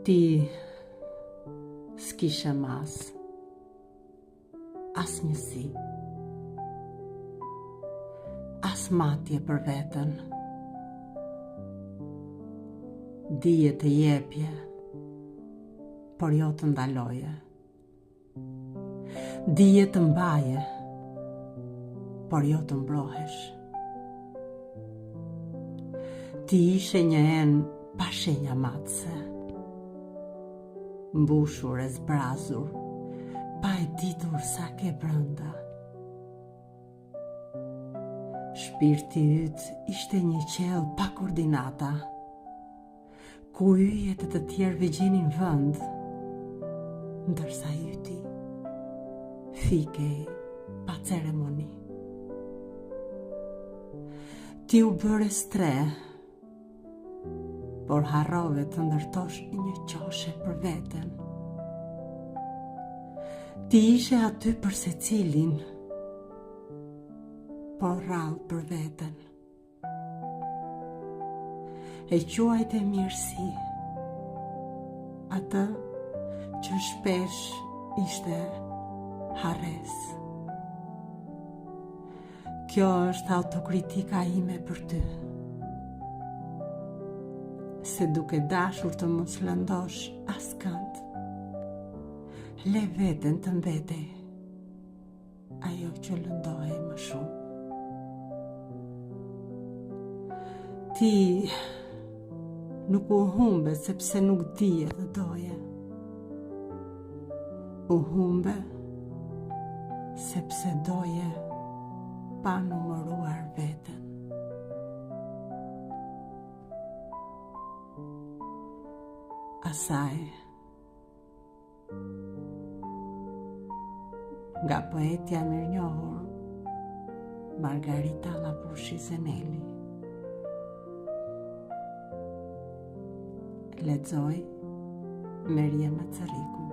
Ti s'kishe mas as njësi, as matje për veten. Dije të jepje, por jo të ndaloje. Dije të mbaje, por jo të mbrohesh. Ti ishe një en pa shenja matse, mbushur e zbrazur, pa e ditur sa ke brënda. Shpirti yt ishte një qell pa koordinata, ku yjet e të tjerëve gjenin vend, ndërsa yti fikej pa ceremoni. Ti u bëre stre, por harrove të ndërtosh një qoshe për veten. Ti ishe aty për secilin, por rrallë për veten. E quajte mirësi atë që shpesh ishte harres. Kjo është autokritika ime për ty, se duke dashur të mos lëndosh askënd, le veten të mbetej ajo që lëndohej më shumë. Ti nuk u humbe sepse nuk dije dhe doje. U humbe sepse doje pa numëruar veten. Asaj, nga poetja mirënjohur Margarita Lapushi Zeneli. Lexoj Meriem Macariku.